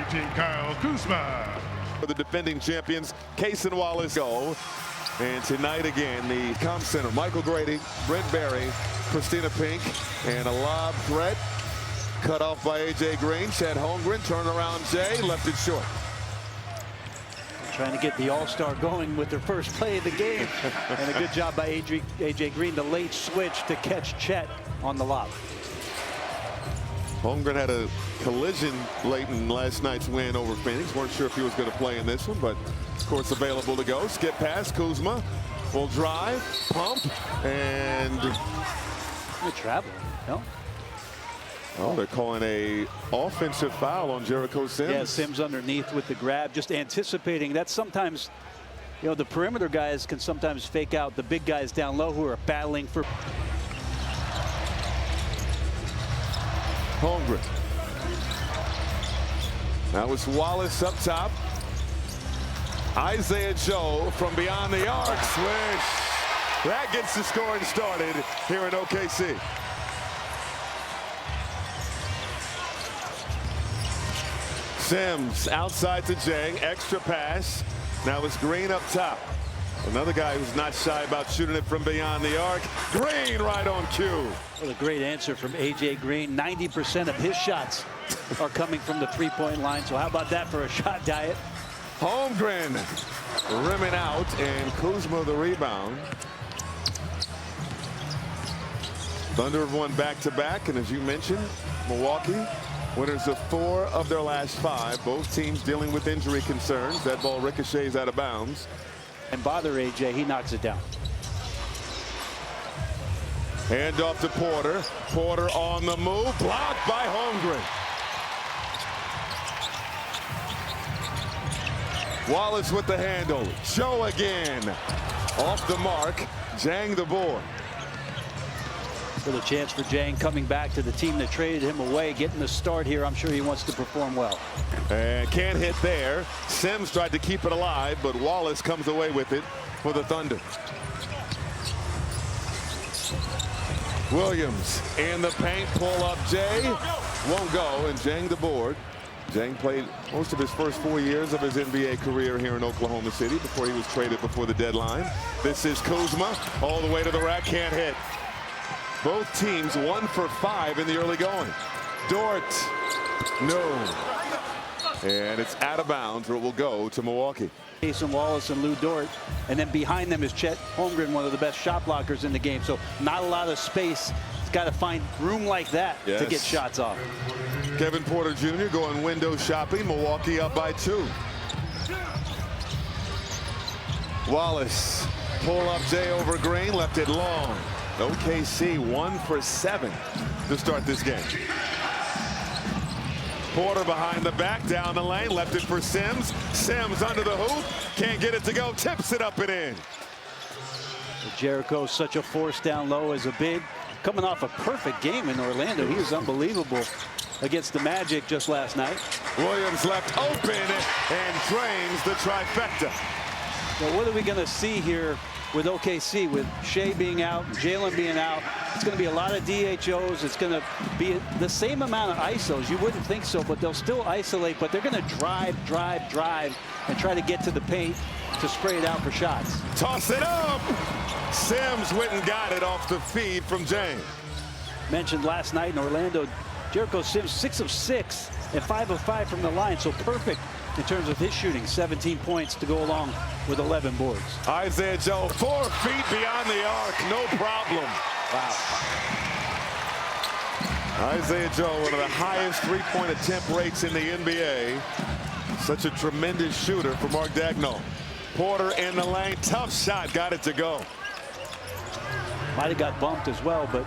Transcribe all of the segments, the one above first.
13, Kyle Kuzma. For the defending champions, Case and Wallace go. And tonight again, the comm center, Michael Grady, Brent Berry, Christina Pink, and a lob threat cut off by A.J. Green. Chet Holmgren, turnaround Jay, left it short. Trying to get the all-star going with their first play of the game. And a good job by A.J. Green, the late switch to catch Chet on the lob. Holmgren had a collision late in last night's win over Phoenix. Weren't sure if he was going to play in this one, but of course available to go. Skip pass, Kuzma will drive, pump, and Good travel, no? Oh, they're calling a offensive foul on Jericho Sims. Yeah, Sims underneath with the grab, just anticipating. That's sometimes, you know, the perimeter guys can sometimes fake out the big guys down low who are battling for. Holmgren. That was Wallace up top. Isaiah Joe from beyond the arc swish. That gets the scoring started here in OKC. Sims outside to Jang, extra pass. Now it's Green up top. Another guy who's not shy about shooting it from beyond the arc. Green right on cue. What a great answer from A.J. Green. 90% of his shots are coming from the three-point line. So how about that for a shot diet? Holmgren rimming out, and Kuzma the rebound. Thunder have won back-to-back, and as you mentioned, Milwaukee winners of 4 of their last 5. Both teams dealing with injury concerns. That ball ricochets out of bounds. And bother A.J., he knocks it down. Hand off to Porter. Porter on the move, blocked by Holmgren. Wallace with the handle. Joe again. Off the mark. Jang the board. For the chance for Jang coming back to the team that traded him away, getting the start here. I'm sure he wants to perform well. And can't hit there. Sims tried to keep it alive, but Wallace comes away with it for the Thunder. Williams in the paint, pull up Jay. Won't go, and Jang the board. Jang played most of his first 4 years of his NBA career here in Oklahoma City before he was traded before the deadline. This is Kuzma all the way to the rack, can't hit. Both teams 1 for 5 in the early going. Dort, no. And it's out of bounds, where it will go to Milwaukee. Jason Wallace and Lou Dort, and then behind them is Chet Holmgren, one of the best shot blockers in the game. So not a lot of space. He's got to find room like that to get shots off. Kevin Porter Jr. going window shopping. Milwaukee up by 2. Wallace pull up Jay over Green, left it long. OKC 1 for 7 to start this game. Porter behind the back, down the lane, left it for Sims. Sims under the hoop, can't get it to go, tips it up and in. Jericho, such a force down low as a big. Coming off a perfect game in Orlando. He was unbelievable against the Magic just last night. Williams left open and drains the trifecta. Well, what are we going to see here with OKC, with Shea being out, Jalen being out? It's going to be a lot of DHOs. It's going to be the same amount of ISOs. You wouldn't think so, but they'll still isolate, but they're going to drive, and try to get to the paint to spray it out for shots. Toss it up. Sims went and got it off the feed from Jang. Mentioned last night in Orlando, Jericho Sims 6 of 6 and 5 of 5 from the line, so perfect in terms of his shooting. 17 points to go along with 11 boards. Isaiah Joe 4 feet beyond the arc, no problem. Wow. Isaiah Joe, one of the highest three-point attempt rates in the NBA. Such a tremendous shooter for Mark Dagnall. Porter in the lane, tough shot, got it to go. Might have got bumped as well, but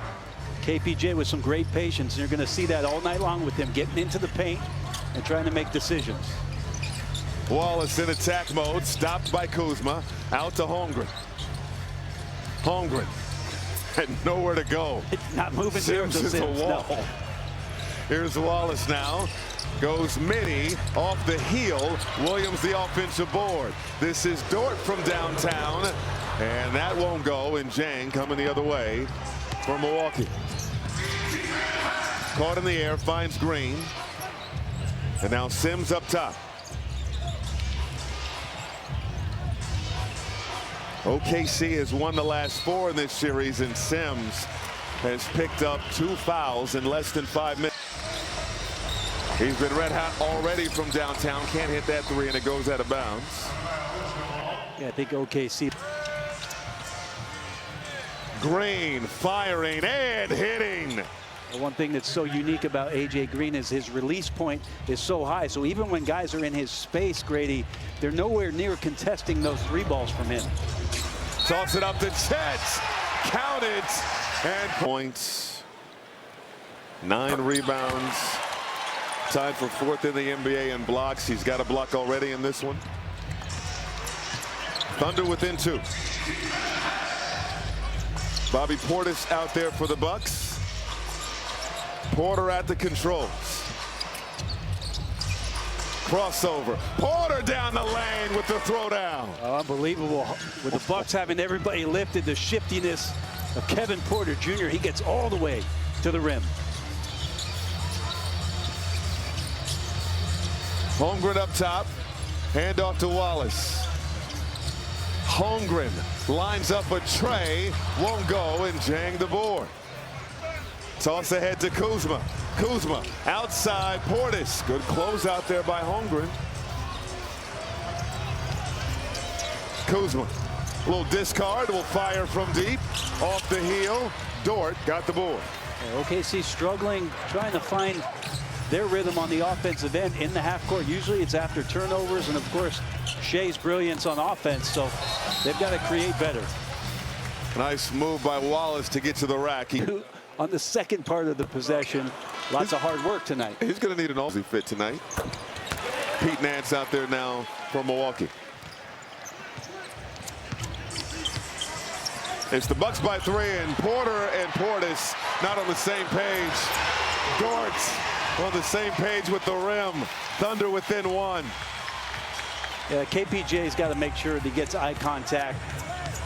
KPJ with some great patience. And you're going to see that all night long with him getting into the paint and trying to make decisions. Wallace in attack mode, stopped by Kuzma. Out to Holmgren. Holmgren had nowhere to go. Not moving. Sims is a wall. No. Here's Wallace now. Goes mini off the heel. Williams the offensive board. This is Dort from downtown. And that won't go. And Jang coming the other way for Milwaukee. Caught in the air, finds Green. And now Sims up top. OKC has won the last 4 in this series, and Sims has picked up 2 fouls in less than 5 minutes. He's been red hot already from downtown. Can't hit that 3, and it goes out of bounds. Yeah, I think OKC. Green firing and hitting. The one thing that's so unique about A.J. Green is his release point is so high. So even when guys are in his space, Grady, they're nowhere near contesting those 3 balls from him. Toss it up to Chet. Count it. And points. 9 rebounds. Tied for 4th in the NBA in blocks. He's got a block already in this one. Thunder within 2. Bobby Portis out there for the Bucks. Porter at the controls. Crossover. Porter down the lane with the throwdown. Oh, unbelievable. With the Bucks having everybody lifted, the shiftiness of Kevin Porter Jr., he gets all the way to the rim. Holmgren up top. Handoff to Wallace. Holmgren lines up a tray. Won't go, and Jang the board. Toss ahead to Kuzma. Kuzma outside Portis. Good close out there by Holmgren. Kuzma. A little discard. Will fire from deep. Off the heel. Dort got the board. Yeah, OKC struggling, trying to find their rhythm on the offensive end in the half court. Usually it's after turnovers, and of course Shea's brilliance on offense, so they've got to create better. Nice move by Wallace to get to the rack. On the second part of the possession, lots of hard work tonight. He's going to need an all-season fit tonight. Pete Nance out there now for Milwaukee. It's the Bucks by 3, and Porter and Portis not on the same page. Dort on the same page with the rim. Thunder within 1. Yeah, KPJ's got to make sure that he gets eye contact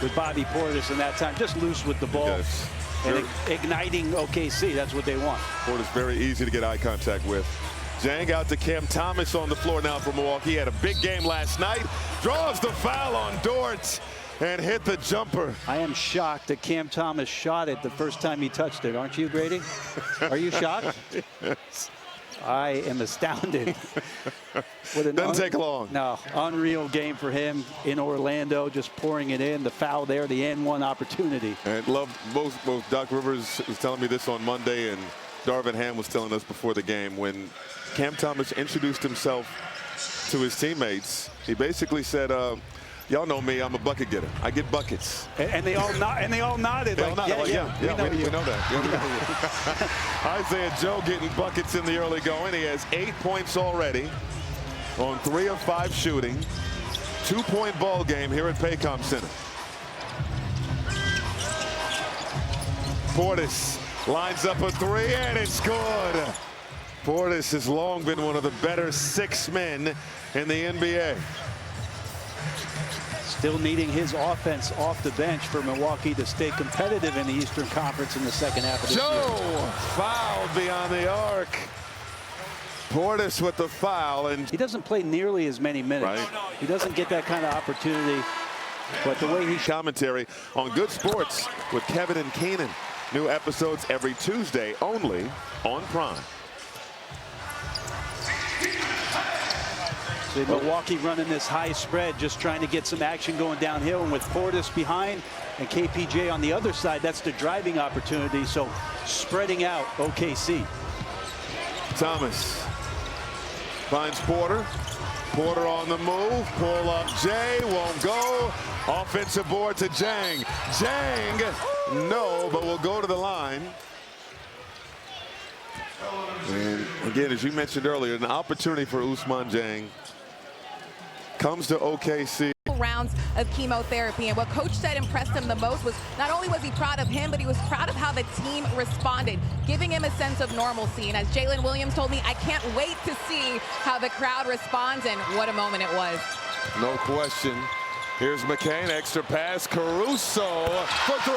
with Bobby Portis in that time. Just loose with the ball. Yes. And igniting OKC, that's what they want. Portis very easy to get eye contact with. Jang out to Cam Thomas on the floor now for Milwaukee. He had a big game last night. Draws the foul on Dort and hit the jumper. I am shocked that Cam Thomas shot it the first time he touched it. Aren't you, Grady? Are you shocked? Yes. I am astounded. Doesn't take long. No, unreal game for him in Orlando, just pouring it in. The foul there, the N1 opportunity. And both Doc Rivers was telling me this on Monday, and Darvin Ham was telling us before the game, when Cam Thomas introduced himself to his teammates, he basically said, y'all know me, I'm a bucket getter. I get buckets. And they all nodded. They all nodded. We know that. Isaiah Joe getting buckets in the early going. He has 8 points already on 3 of 5 shooting. 2-point ball game here at Paycom Center. Portis lines up a 3, and it's good. Portis has long been one of the better 6 men in the NBA. Still needing his offense off the bench for Milwaukee to stay competitive in the Eastern Conference in the second half of this year. Joe fouled beyond the arc. Portis with the foul, and he doesn't play nearly as many minutes. Right. He doesn't get that kind of opportunity, but the way he commentary on Good Sports with Kevin and Keenan. New episodes every Tuesday only on Prime. So Milwaukee running this high spread, just trying to get some action going downhill, and with Portis behind and KPJ on the other side, that's the driving opportunity. So spreading out OKC. Thomas finds Porter. Porter on the move. Pull up Jay. Won't go. Offensive board to Jang. Jang, no, but will go to the line. And again, as you mentioned earlier, an opportunity for Ousmane Dieng comes to OKC. Rounds of chemotherapy, and what coach said impressed him the most was not only was he proud of him, but he was proud of how the team responded, giving him a sense of normalcy. And as Jalen Williams told me, I can't wait to see how the crowd responds, and what a moment it was. No question. Here's McCain, extra pass, Caruso for 3.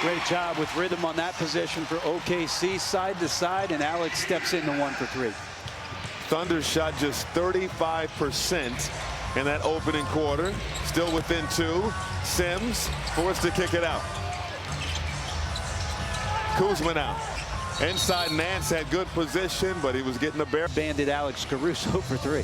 Great job with rhythm on that possession for OKC, side to side, and Alex steps into 1 for 3. Thunder shot just 35% in that opening quarter. Still within 2. Sims forced to kick it out. Kuzma now. Inside, Nance had good position, but he was getting a bear. Banded Alex Caruso for 3.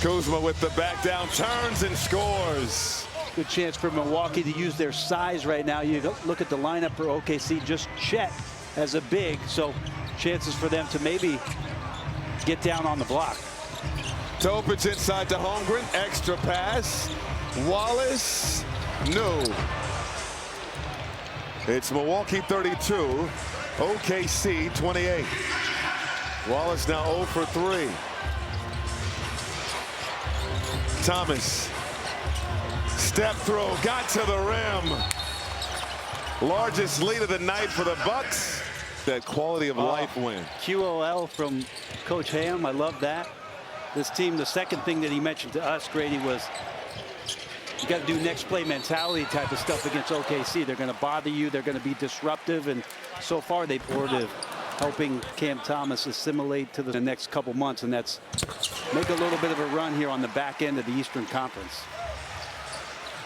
Kuzma with the back down, turns and scores. Good chance for Milwaukee to use their size right now. You look at the lineup for OKC, just Chet as a big, so chances for them to maybe get down on the block. Topic inside to Holmgren, extra pass. Wallace, no. It's Milwaukee 32, OKC 28. Wallace now 0 for 3. Thomas. Step throw, got to the rim. Largest lead of the night for the Bucks. That quality of life win. QOL from Coach Ham, I love that. This team, the second thing that he mentioned to us, Grady, was you got to do next play mentality type of stuff against OKC. They're going to bother you. They're going to be disruptive. And so far, they've supportive, helping Cam Thomas assimilate to the next couple months. And that's make a little bit of a run here on the back end of the Eastern Conference.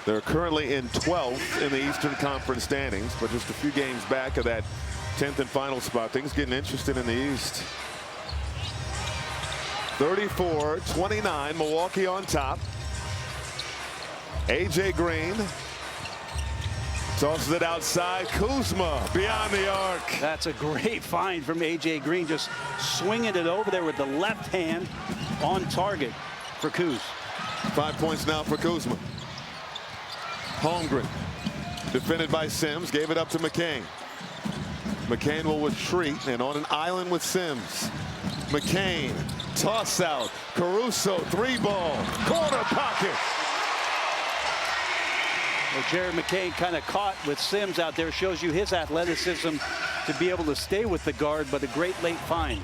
They're currently in 12th in the Eastern Conference standings, but just a few games back of that 10th and final spot. Things getting interesting in the East. 34-29, Milwaukee on top. AJ Green tosses it outside. Kuzma beyond the arc. That's a great find from AJ Green, just swinging it over there with the left hand on target for Kuz. 5 points now for Kuzma. Holmgren defended by Sims, gave it up to McCain. McCain will retreat and on an island with Sims. McCain, toss out. Caruso, 3-ball, corner pocket. Well, Jared McCain kind of caught with Sims out there. Shows you his athleticism to be able to stay with the guard, but a great late find.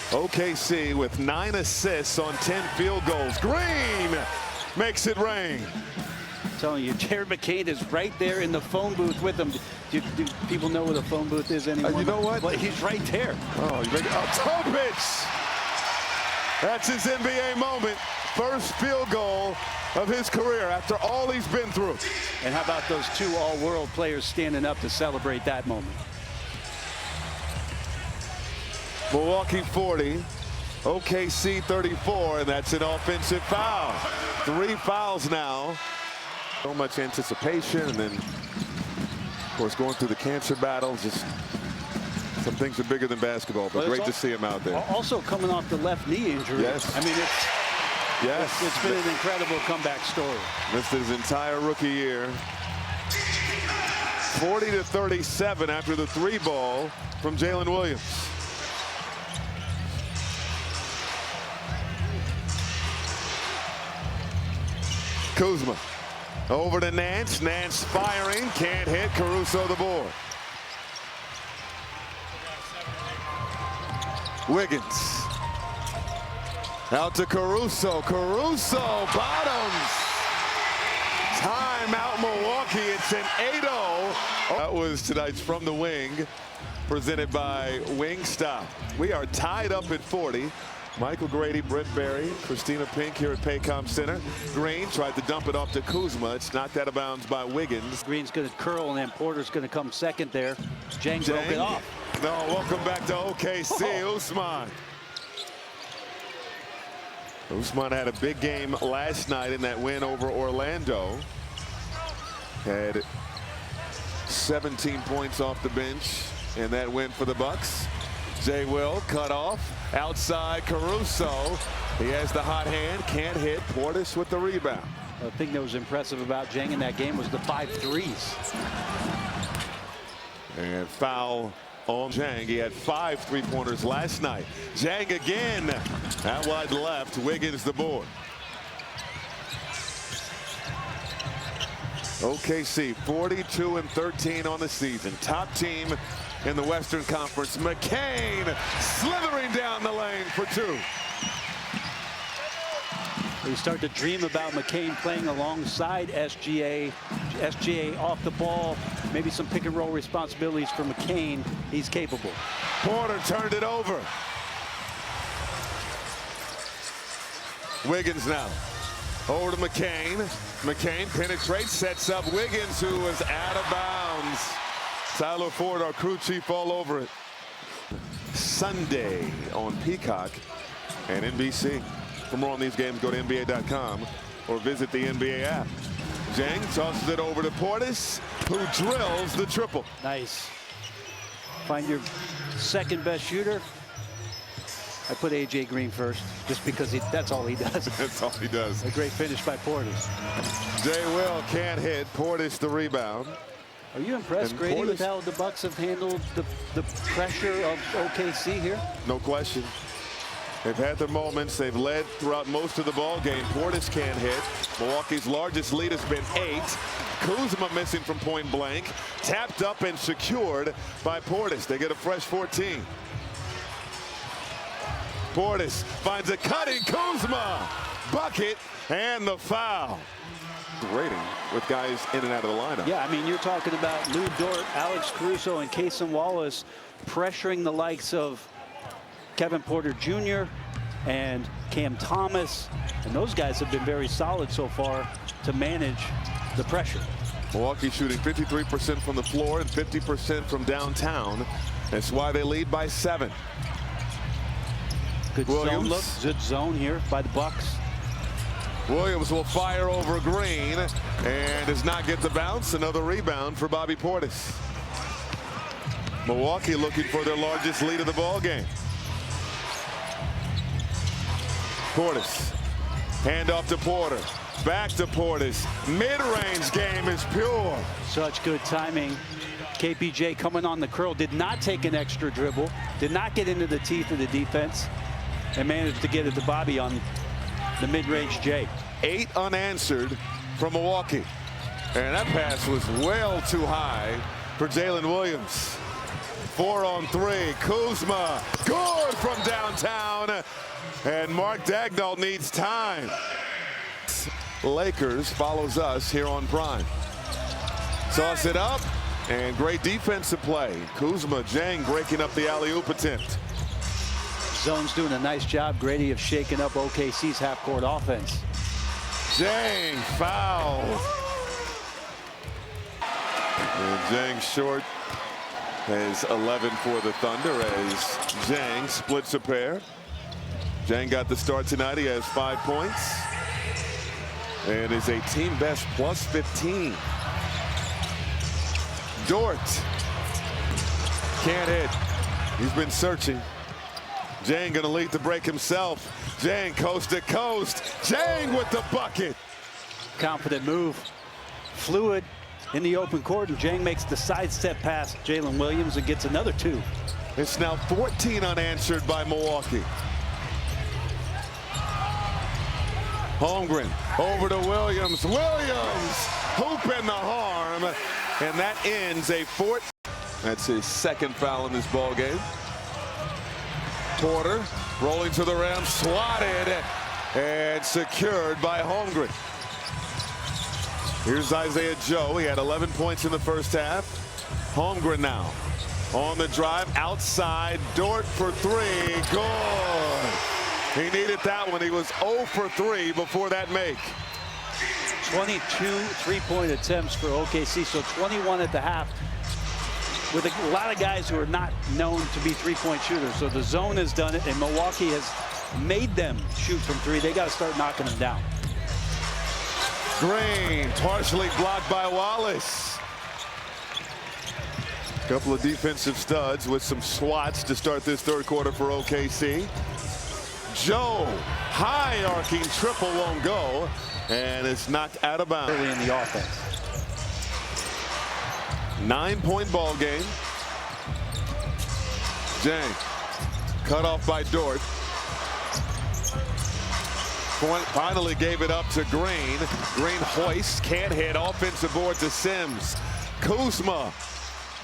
OKC with 9 assists on 10 field goals. Green makes it rain. I'm telling you, Jared McCain is right there in the phone booth with them. Do people know where the phone booth is anymore? You know what? Well, he's right there. Oh, you make it. Topic! That's his NBA moment. First field goal of his career after all he's been through. And how about those 2 all-world players standing up to celebrate that moment? Milwaukee 40, OKC 34, and that's an offensive foul. 3 fouls now. So much anticipation, and then, of course, going through the cancer battle. Just some things are bigger than basketball, but great to see him out there. Also coming off the left knee injury. Yes. I mean, it's been an incredible comeback story. Missed his entire rookie year. 40-37 after the 3-ball from Jalen Williams. Kuzma over to Nance. Nance firing, can't hit. Caruso the board. Wiggins out to Caruso. Caruso bottoms. Timeout Milwaukee. It's an 8-0. That was tonight's From the Wing, presented by Wingstop. We are tied up at 40. Michael Grady, Brent Barry, Christina Pink here at Paycom Center. Green tried to dump it off to Kuzma. It's knocked out of bounds by Wiggins. Green's going to curl, and then Porter's going to come second there. Jang broke it off. No, welcome back to OKC. Usman. Usman had a big game last night in that win over Orlando. Had 17 points off the bench in that win for the Bucks. Jay Will cut off. Outside Caruso. He has the hot hand. Can't hit. Portis with the rebound. The thing that was impressive about Jang in that game was the 5 threes. And foul on Jang. He had 5 3-pointers last night. Jang again. Out wide left. Wiggins the board. OKC 42-13 on the season. Top team in the Western Conference. McCain slithering down the lane for 2. You start to dream about McCain playing alongside SGA. SGA off the ball, maybe some pick and roll responsibilities for McCain. He's capable. Porter turned it over. Wiggins now. Over to McCain. McCain penetrates, sets up Wiggins, who was out of bounds. Tyler Ford, our crew chief, all over it. Sunday on Peacock and NBC. For more on these games, go to NBA.com or visit the NBA app. Jang tosses it over to Portis, who drills the triple. Nice. Find your second best shooter. I put AJ Green first, just because that's all he does. That's all he does. A great finish by Portis. Jay Will can't hit. Portis the rebound. Are you impressed, And Grady, with Portis- how the Bucks have handled the pressure of OKC here? No question. They've had their moments. They've led throughout most of the ball game. Portis can't hit. Milwaukee's largest lead has been 8. Kuzma missing from point blank. Tapped up and secured by Portis. They get a fresh 14. Portis finds a cutting Kuzma. Bucket and the foul. Rating with guys in and out of the lineup. Yeah, I mean, you're talking about Lou Dort, Alex Caruso, and Cason Wallace pressuring the likes of Kevin Porter Jr. and Cam Thomas. And those guys have been very solid so far to manage the pressure. Milwaukee shooting 53% from the floor and 50% from downtown. That's why they lead by 7. Good Williams. zone look. Good zone here by the Bucks. Williams will fire over Green and does not get the bounce. Another rebound for Bobby Portis. Milwaukee looking for their largest lead of the ball game. Portis. Hand off to Porter. Back to Portis. Mid-range game is pure. Such good timing. KPJ coming on the curl. Did not take an extra dribble. Did not get into the teeth of the defense. And managed to get it to Bobby on the mid-range J. 8 unanswered from Milwaukee. And that pass was well too high for Jalen Williams. 4 on 3. Kuzma. Good from downtown. And Mark Dagnall needs time. Lakers follows us here on Prime. Toss it up. And great defensive play. Kuzma, Jang breaking up the alley-oop attempt. Zone's doing a nice job, Grady, of shaking up OKC's half-court offense. Jang fouled. And Jang short has 11 for the Thunder as Jang splits a pair. Jang got the start tonight. He has 5 points. And is a team best plus 15. Dort can't hit. He's been searching. Jang gonna lead the break himself. Jang coast to coast. Jang with the bucket. Confident move. Fluid in the open court, and Jang makes the sidestep pass. Jalen Williams and gets another 2. It's now 14 unanswered by Milwaukee. Holmgren over to Williams. Williams hoop in the harm, and that ends a 4. That's his second foul in this ball game. Porter rolling to the rim, swatted and secured by Holmgren. Here's Isaiah Joe. He had 11 points in the first half. Holmgren now on the drive outside. Dort for 3. Good. He needed that one. He was 0 for 3 before that make. 22 3-point attempts for OKC, so 21 at the half. With a lot of guys who are not known to be 3-point shooters. So the zone has done it, and Milwaukee has made them shoot from 3. They got to start knocking them down. Green partially blocked by Wallace. Couple of defensive studs with some swats to start this third quarter for OKC. Joe, high arcing triple won't go, and it's knocked out of bounds. Early in the offense. 9-point ball game. Jang cut off by Dort. Finally gave it up to Green. Green hoists, can't hit. Offensive board to Sims. Kuzma,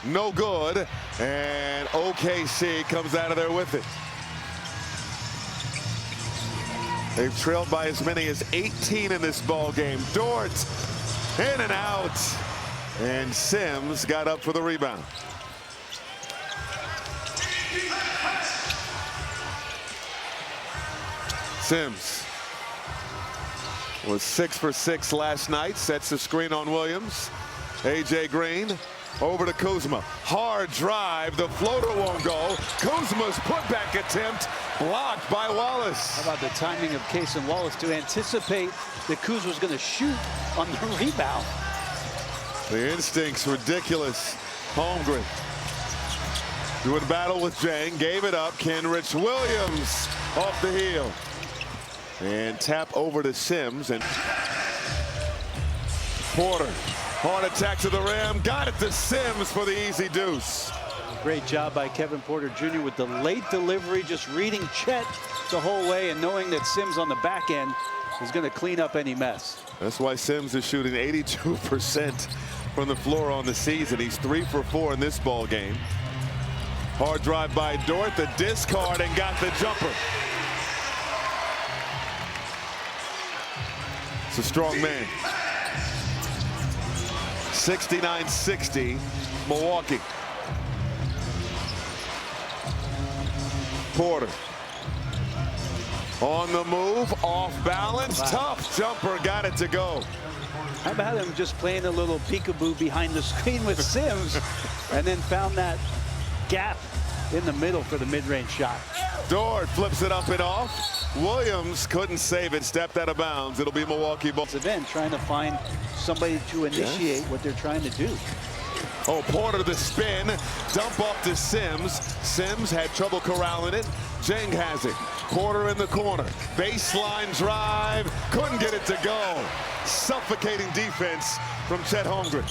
no good. And OKC comes out of there with it. They've trailed by as many as 18 in this ball game. Dort In and out. And Sims got up for the rebound. Sims was 6 for 6 last night. Sets the screen on Williams. A.J. Green over to Kuzma. Hard drive. The floater won't go. Kuzma's putback attempt blocked by Wallace. How about the timing of Case and Wallace to anticipate that Kuz was going to shoot on the rebound? The instinct's ridiculous. Holmgren doing battle with Jang. Gave it up. Kenrich Williams off the heel. And tap over to Sims. And Porter. Hard attack to the rim. Got it to Sims for the easy deuce. Great job by Kevin Porter Jr. with the late delivery, just reading Chet the whole way and knowing that Sims on the back end is going to clean up any mess. That's why Sims is shooting 82% from the floor on the season. He's 3 for 4 in this ball game. Hard drive by Dort, the discard, and got the jumper. It's a strong man. 69-60, Milwaukee. Porter on the move, off balance, tough jumper, got it to go. How about him just playing a little peekaboo behind the screen with Sims and then found that gap in the middle for the mid-range shot. Dort flips it up and off. Williams couldn't save it, stepped out of bounds. It'll be Milwaukee ball. Event trying to find somebody to initiate what they're trying to do. Oh, Porter the spin, dump off to Sims. Sims had trouble corralling it. Jang has it. Porter in the corner. Baseline drive, couldn't get it to go. Suffocating defense from Chet Holmgren.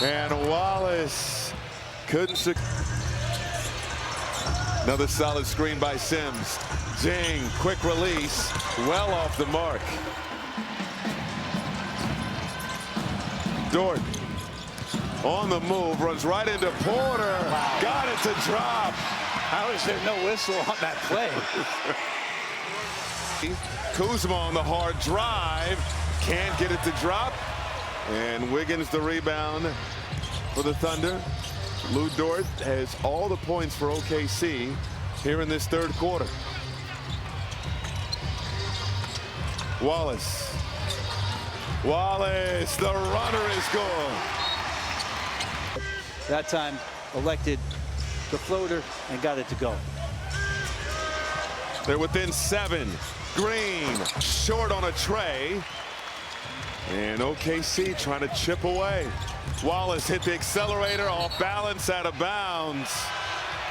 And Wallace couldn't. Another solid screen by Sims. Jang, quick release, well off the mark. Dort on the move, runs right into Porter. Wow. Got it to drop. How is there no whistle on that play? Kuzma on the hard drive. Can't get it to drop. And Wiggins the rebound for the Thunder. Lou Dort has all the points for OKC here in this third quarter. Wallace. Wallace, the runner is gone. That time elected the floater and got it to go. They're within 7. Green short on a tray. And OKC trying to chip away. Wallace hit the accelerator, off balance, out of bounds.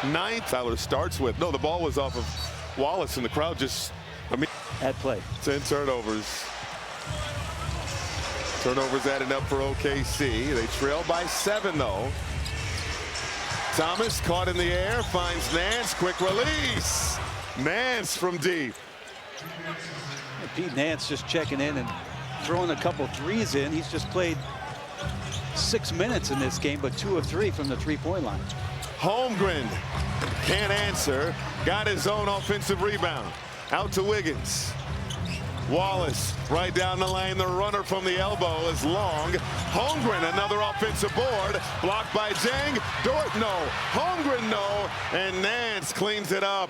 9th. Fowler starts with. No, the ball was off of Wallace, and the crowd just, At play. 10 turnovers. Turnovers adding up for OKC. They trail by 7, though. Thomas caught in the air, finds Nance, quick release. Nance from deep. Pete Nance just checking in and throwing a couple threes in. He's just played 6 minutes in this game, but 2 of 3 from the three-point line. Holmgren can't answer. Got his own offensive rebound. Out to Wiggins. Wallace right down the lane. The runner from the elbow is long. Holmgren, another offensive board. Blocked by Jang. Dort, no. Holmgren, no. And Nance cleans it up.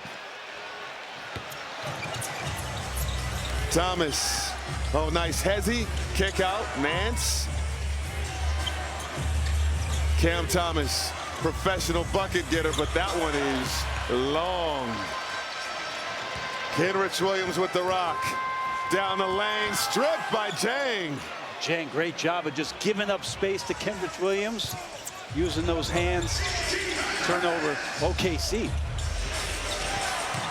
Thomas. Oh, nice hezzy. Kick out. Nance. Cam Thomas, professional bucket getter, but that one is long. Kenrich Williams with the rock. Down the lane, stripped by Jang. Jang, great job of just giving up space to Kenrich Williams, using those hands. Turnover, OKC.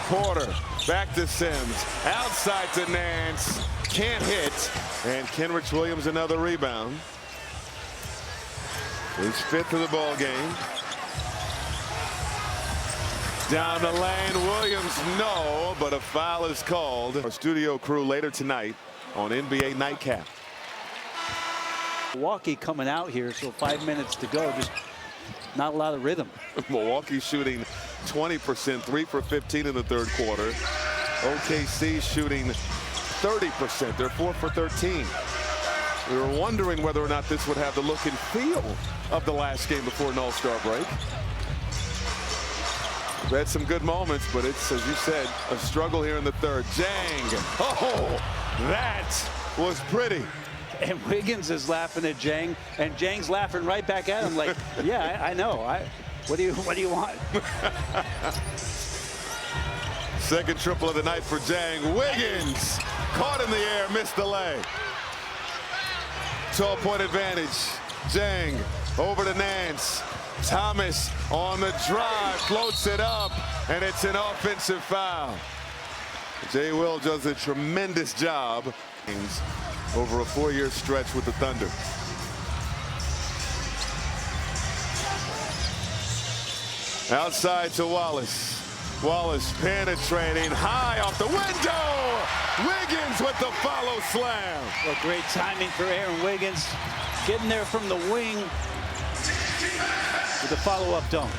Porter, back to Sims. Outside to Nance. Can't hit. And Kenrich Williams another rebound. His 5th of the ball game. Down the lane, Williams, no, but a foul is called. Our studio crew later tonight on NBA Nightcap. Milwaukee coming out here, so 5 minutes to go. Just not a lot of rhythm. Milwaukee shooting 20%, 3 for 15 in the third quarter. OKC shooting 30%. They're 4 for 13. We were wondering whether or not this would have the look and feel of the last game before an All-Star break. We've had some good moments, but it's, as you said, a struggle here in the third. Jang. Oh, that was pretty. And Wiggins is laughing at Jang, and Jang's laughing right back at him like, yeah, I know. What do you want? Second triple of the night for Jang. Wiggins caught in the air, missed the lay. 12-point advantage. Jang over to Nance. Thomas on the drive, floats it up, and it's an offensive foul. Jay Will does a tremendous job over a 4-year stretch with the Thunder. Outside to Wallace. Wallace penetrating high off the window. Wiggins with the follow slam. Well, great timing for Aaron Wiggins. Getting there from the wing with the follow-up dunk.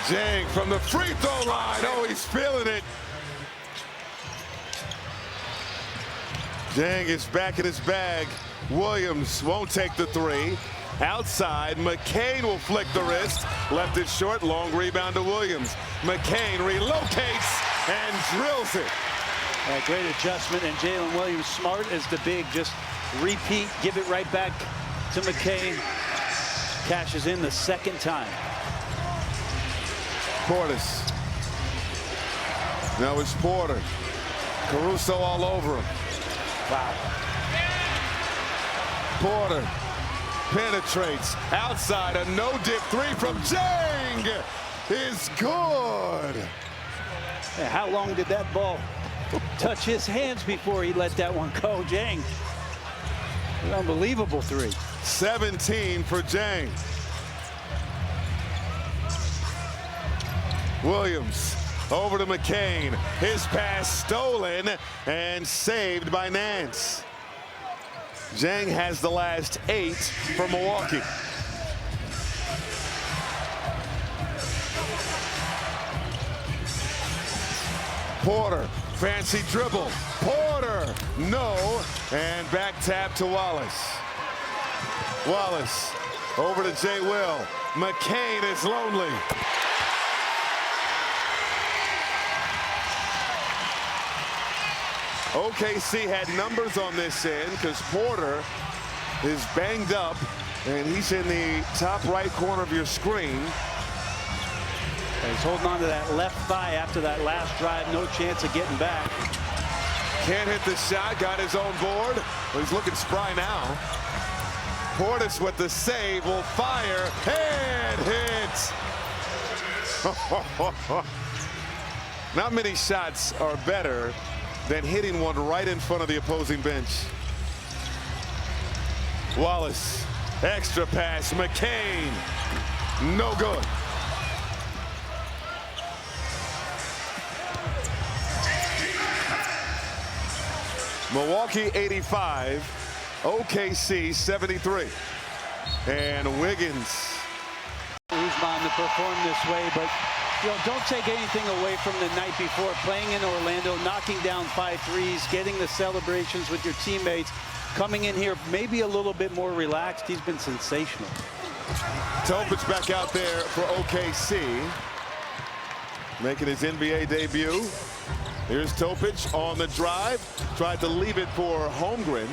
Jang from the free throw line. Oh, he's feeling it. Jang is back in his bag. Williams won't take the three. Outside, McCain will flick the wrist. Left it short, long rebound to Williams. McCain relocates and drills it. Great adjustment, and Jalen Williams, smart as the big, just repeat, give it right back to McCain. Cashes in the second time. Portis. Now it's Porter. Caruso all over him. Wow. Porter penetrates outside. A no-dip three from Jang is good. Yeah, how long did that ball touch his hands before he let that one go? Jang, an unbelievable three. 17 for Jang. Williams over to McCain. His pass stolen and saved by Nance. Jang has the last 8 for Milwaukee. Porter, fancy dribble. Porter, no, and back tap to Wallace. Wallace over to Jay Will. McCain is lonely. OKC had numbers on this end because Porter is banged up, and he's in the top right corner of your screen. He's holding on to that left thigh after that last drive. No chance of getting back. Can't hit the shot. Got his own board. Well, he's looking spry now. Portis with the save will fire and hits. Not many shots are better than hitting one right in front of the opposing bench. Wallace, extra pass. McCain, no good. Milwaukee 85, OKC 73. And Wiggins. Usman to perform this way, but don't take anything away from the night before, playing in Orlando, knocking down 5 threes, getting the celebrations with your teammates, coming in here maybe a little bit more relaxed. He's been sensational. Topic back out there for OKC, making his NBA debut. Here's Topic on the drive, tried to leave it for Holmgren,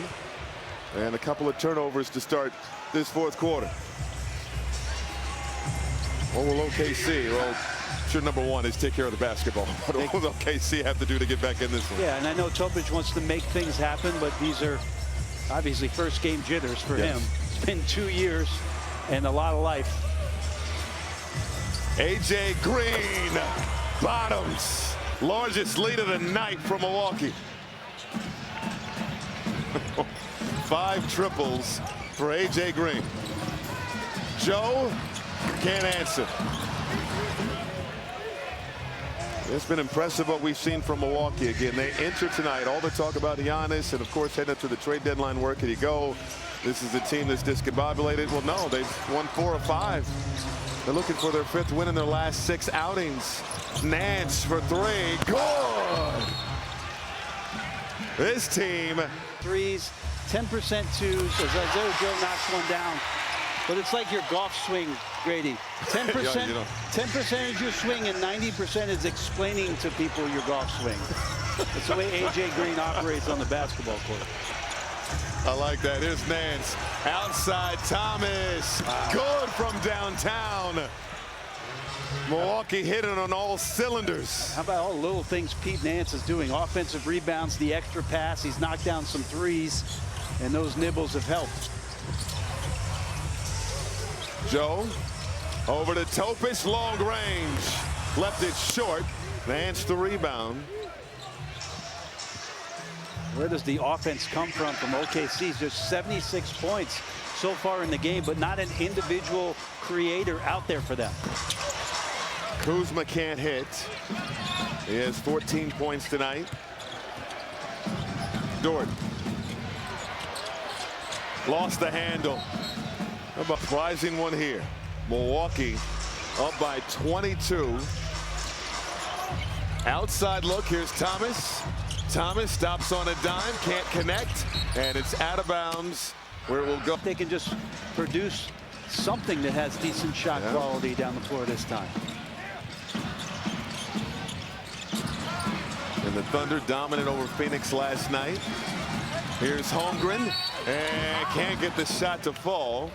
and a couple of turnovers to start this fourth quarter. What will OKC? Well, sure, number one is take care of the basketball. What will OKC have to do to get back in this one? Yeah, and I know Topic wants to make things happen, but these are obviously first game jitters for him. It's been 2 years and a lot of life. AJ Green, bottoms. Largest lead of the night from Milwaukee. 5 triples for AJ Green. Joe can't answer. It's been impressive what we've seen from Milwaukee. Again, they enter tonight. All the talk about Giannis, and of course heading up to the trade deadline. Where could he go? This is a team that's discombobulated. Well, no, they've won 4 of 5. They're looking for their 5th win in their last 6 outings. Nance for 3. Good. This team. Threes 10% twos as Isaiah Joe knocks one down. But it's like your golf swing, Grady. 10%, Yeah, 10% is your swing, and 90% is explaining to people your golf swing. That's the way A.J. Green operates on the basketball court. I like that. Here's Nance. Outside Thomas. Wow. Good from downtown. Milwaukee hitting on all cylinders. How about all the little things Pete Nance is doing? Offensive rebounds, the extra pass. He's knocked down some threes, and those nibbles have helped. Joe over to Topic, long range. Left it short. Nance the rebound. Where does the offense come from OKC? There's 76 points so far in the game, but not an individual creator out there for them. Kuzma can't hit. He has 14 points tonight. Dort lost the handle. How about a surprising one here? Milwaukee up by 22. Outside look. Here's Thomas. Thomas stops on a dime, can't connect, and it's out of bounds where it will go. They can just produce something that has decent shot quality down the floor this time. And the Thunder dominant over Phoenix last night. Here's Holmgren, and can't get the shot to fall,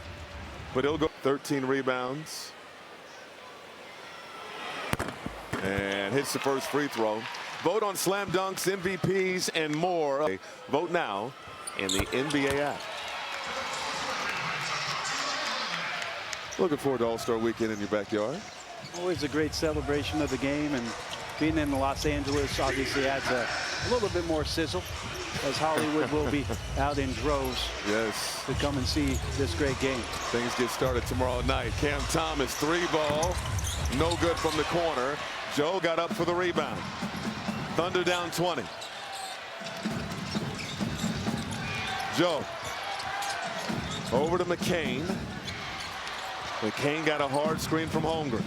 but he'll go 13 rebounds. And hits the first free throw. Vote on slam dunks, MVPs, and more. Vote now in the NBA app. Looking forward to All-Star Weekend in your backyard. Always a great celebration of the game, and being in Los Angeles obviously adds a little bit more sizzle, as Hollywood will be out in droves to come and see this great game. Things get started tomorrow night. Cam Thomas, 3-ball, no good from the corner. Joe got up for the rebound. Thunder down 20. Joe over to McCain. McCain got a hard screen from Holmgren.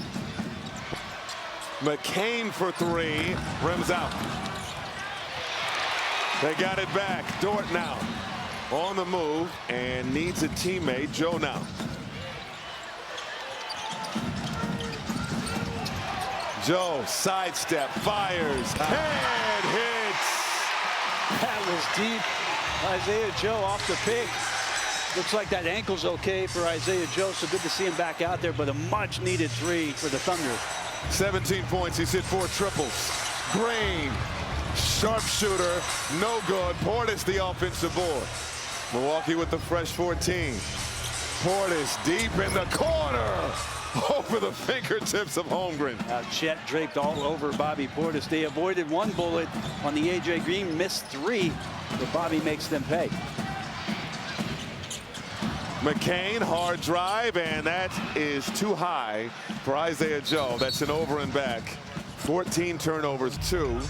McCain for three, rims out. They got it back. Dort now on the move and needs a teammate. Joe now. Joe sidestep, fires, and hits. That was deep. Isaiah Joe off the pick. Looks like that ankle's okay for Isaiah Joe, so good to see him back out there, but a much needed three for the Thunder. 17 points. He's hit 4 triples. Green, sharpshooter, no good. Portis the offensive board. Milwaukee with the fresh 14. Portis deep in the corner. Over the fingertips of Holmgren. Chet draped all over Bobby Portis. They avoided one bullet on the A.J. Green, missed 3, but Bobby makes them pay. McCain, hard drive, and that is too high for Isaiah Joe. That's an over and back. 14 turnovers, 2.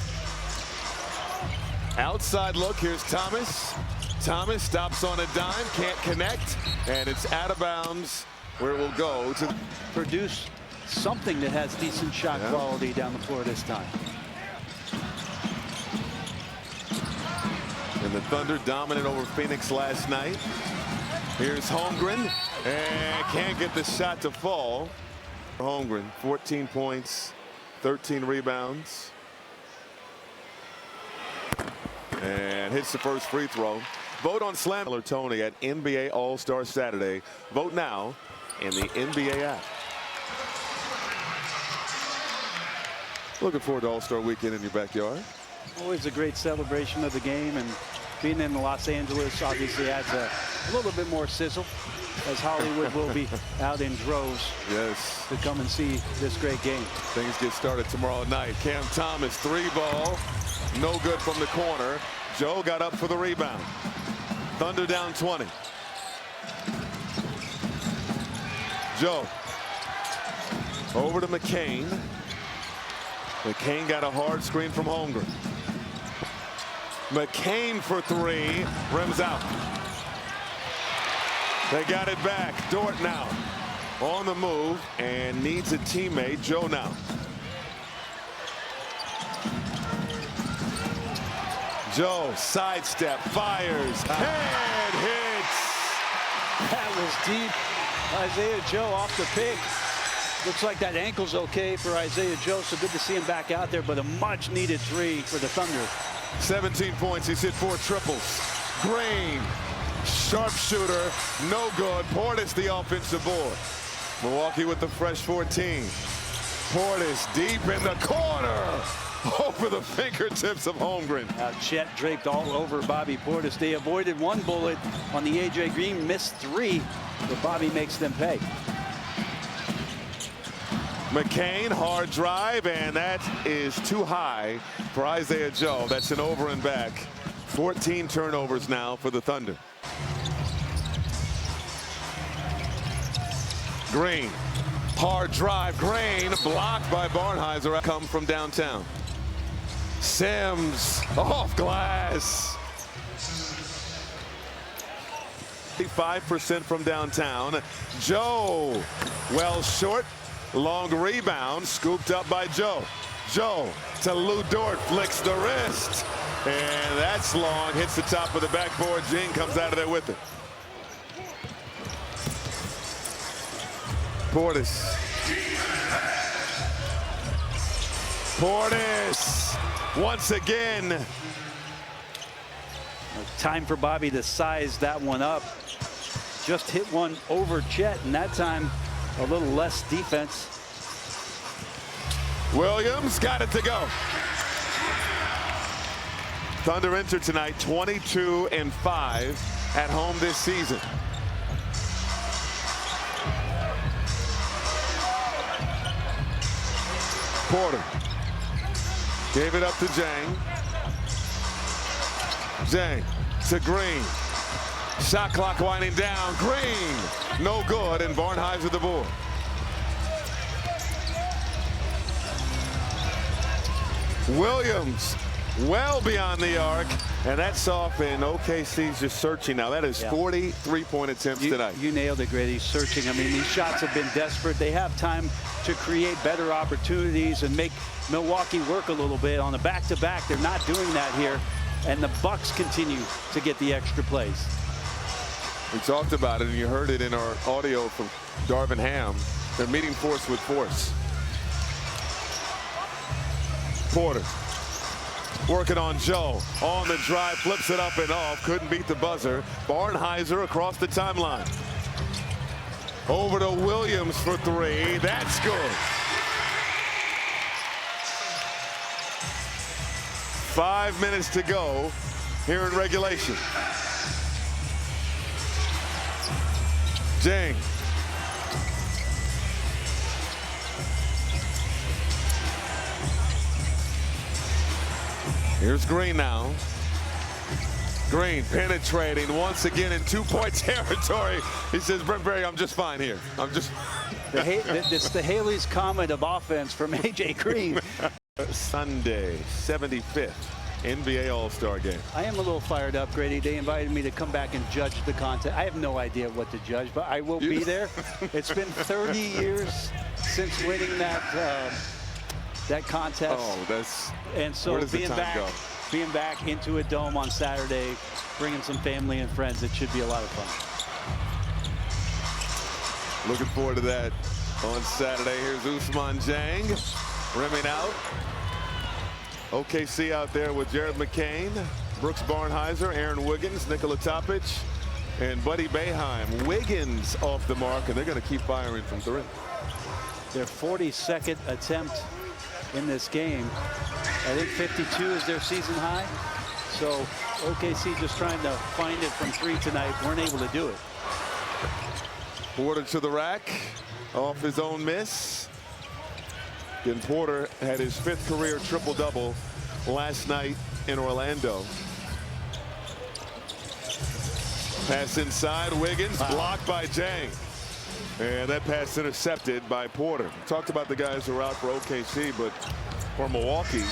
Outside look, here's Thomas. Thomas stops on a dime, can't connect, and it's out of bounds where it will go to produce something that has decent shot quality down the floor this time. And the Thunder dominant over Phoenix last night. Here's Holmgren, and can't get the shot to fall. Holmgren, 14 points, 13 rebounds. And hits the first free throw. Vote on Slam Tony at NBA All-Star Saturday. Vote now in the NBA app. Looking forward to All-Star Weekend in your backyard. Always a great celebration of the game, and being in Los Angeles obviously adds a little bit more sizzle, as Hollywood will be out in droves to come and see this great game. Things get started tomorrow night. Cam Thomas, 3-ball, no good from the corner. Joe got up for the rebound. Thunder down 20. Joe over to McCain. McCain got a hard screen from Holmgren. McCain for 3, rims out. They got it back. Dort now on the move and needs a teammate. Joe now. Joe sidestep, fires, and hits. That was deep. Isaiah Joe off the pick. Looks like that ankle's okay for Isaiah Joe, so good to see him back out there, but a much-needed 3 for the Thunder. 17 points. He's hit 4 triples. Green, sharpshooter, no good. Portis the offensive board. Milwaukee with the fresh 14. Portis deep in the corner. Over the fingertips of Holmgren. Chet draped all over Bobby Portis. They avoided 1 bullet on the A.J. Green, missed 3, but Bobby makes them pay. McCain, hard drive, and that is too high for Isaiah Joe. That's an over and back. 14 turnovers now for the Thunder. Green, hard drive. Green blocked by Barnhizer. Come from downtown. Sims off glass. 5% from downtown. Joe well short. Long rebound scooped up by Joe. Joe to Lou Dort, flicks the wrist. And that's long, hits the top of the backboard. Jing comes out of there with it. Portis. Portis once again. Time for Bobby to size that one up. Just hit one over Chet, and that time a little less defense. Williams got it to go. Thunder enter tonight 22-5 at home this season. Porter gave it up to Jang. Jang to Green. Shot clock winding down. Green, no good, and Barnhizer the board. Williams well beyond the arc, and that's off, and OKC's just searching now. That is 40 three-point attempts tonight. You nailed it, Grady. Searching. I mean, these shots have been desperate. They have time to create better opportunities and make Milwaukee work a little bit. On the back-to-back, they're not doing that here, and the Bucks continue to get the extra plays. We talked about it, and you heard it in our audio from Darvin Ham. They're meeting force with force. Porter working on Joe. On the drive, flips it up and off. Couldn't beat the buzzer. Barnhizer across the timeline. Over to Williams for 3. That's good. 5 minutes to go here in regulation. Jang. Here's Green now. Green penetrating once again in 2-point territory. He says, Brent Berry, I'm just fine here. I'm just. It's the Haley's Comet of offense from A.J. Green. Sunday, 75th NBA All-Star game. I am a little fired up, Grady. They invited me to come back and judge the contest. I have no idea what to judge, but I will be there. It's been 30 years since winning that contest. Oh, that's. And so where does the time go? Being back into a dome on Saturday, bringing some family and friends, it should be a lot of fun. Looking forward to that on Saturday. Here's Ousmane Dieng rimming out. OKC out there with Jared McCain, Brooks Barnhizer, Aaron Wiggins, Nikola Topic, and Buddy Boeheim. Wiggins off the mark, and they're going to keep firing from 3. Their 42nd attempt in this game. I think 52 is their season high. So OKC just trying to find it from 3 tonight. Weren't able to do it. Porter to the rack off his own miss. Then Porter had his 5th career triple-double last night in Orlando. Pass inside, Wiggins blocked by Jang. And that pass intercepted by Porter. Talked about the guys who are out for OKC, but for Milwaukee,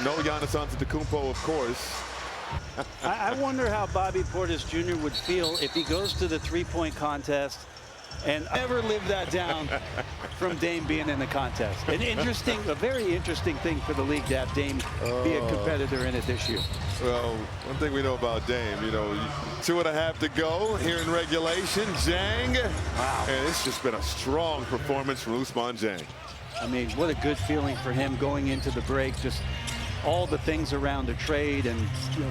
no Giannis Antetokounmpo, of course. I wonder how Bobby Portis Jr. would feel if he goes to the 3-point contest And never lived that down from Dame being in the contest. A very interesting thing for the league to have Dame be a competitor in it this year. Well, one thing we know about Dame, 2.5 to go here in regulation. Jang. Wow. And it's just been a strong performance from Ousmane Dieng. I mean, what a good feeling for him going into the break. Just all the things around the trade and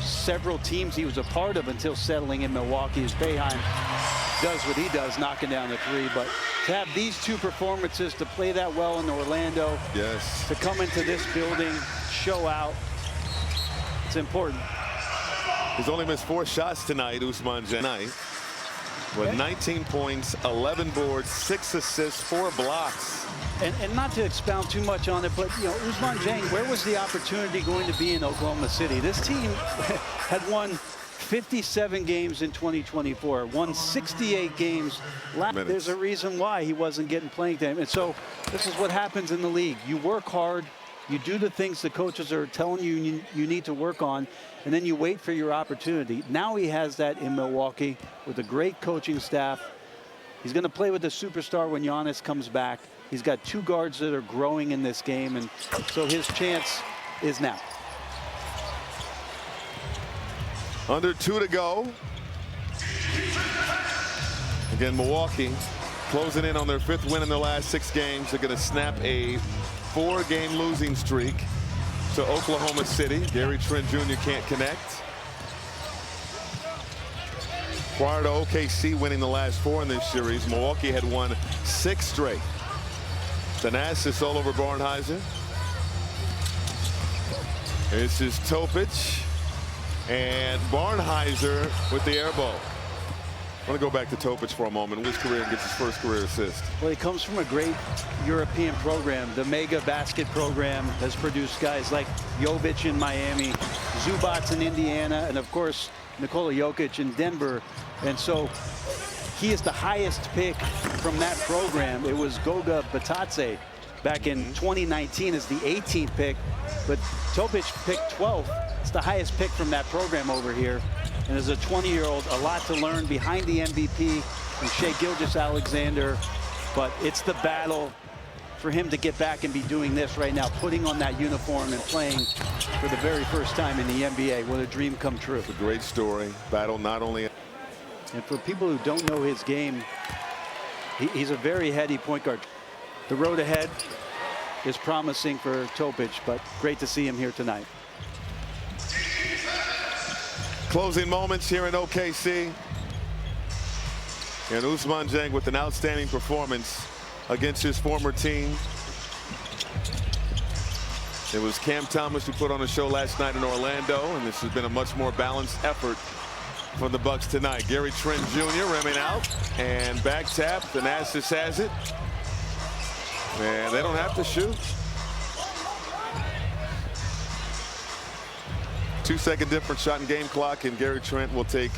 several teams he was a part of until settling in Milwaukee. As Boeheim does what he does, knocking down the three. But to have these two performances, to play that well in Orlando, yes, to come into this building, show out, it's important. He's only missed 4 shots tonight, Ousmane Dieng, with 19 points, 11 boards, 6 assists, 4 blocks. And not to expound too much on it, but Ousmane Dieng, where was the opportunity going to be in Oklahoma City? This team had won 57 games in 2024, won 68 games last. There's a reason why he wasn't getting playing time. And so this is what happens in the league. You work hard, you do the things the coaches are telling you you need to work on, and then you wait for your opportunity. Now he has that in Milwaukee with a great coaching staff. He's going to play with the superstar when Giannis comes back. He's got 2 guards that are growing in this game, and so his chance is now. Under 2 to go. Again, Milwaukee closing in on their 5th win in their last 6 games. They're going to snap a 4-game losing streak to Oklahoma City. Gary Trent Jr. can't connect. Prior to OKC winning the last 4 in this series, Milwaukee had won 6 straight. Thanasis all over Barnhizer. This is Topic. And Barnhizer with the air ball. I want to go back to Topic for a moment. His career gets his first career assist. Well, he comes from a great European program. The Mega Basket program has produced guys like Jovic in Miami, Zubats in Indiana, and of course Nikola Jokic in Denver. And so he is the highest pick from that program. It was Goga Batadze back in 2019 as the 18th pick, but Topic picked 12th. It's the highest pick from that program over here. And as a 20-year-old, a lot to learn behind the MVP and Shai Gilgeous-Alexander. But it's the battle for him to get back and be doing this right now, putting on that uniform and playing for the very first time in the NBA. What a dream come true. It's a great story. Battle not only. And for people who don't know his game, he's a very heady point guard. The road ahead is promising for Topic, but great to see him here tonight. Closing moments here in OKC. And Ousmane Dieng with an outstanding performance against his former team. It was Cam Thomas who put on a show last night in Orlando, and this has been a much more balanced effort from the Bucks tonight. Gary Trent Jr. rimming out and back tap. Thanasis has it. And they don't have to shoot. 2-second difference shot in game clock, and Gary Trent will take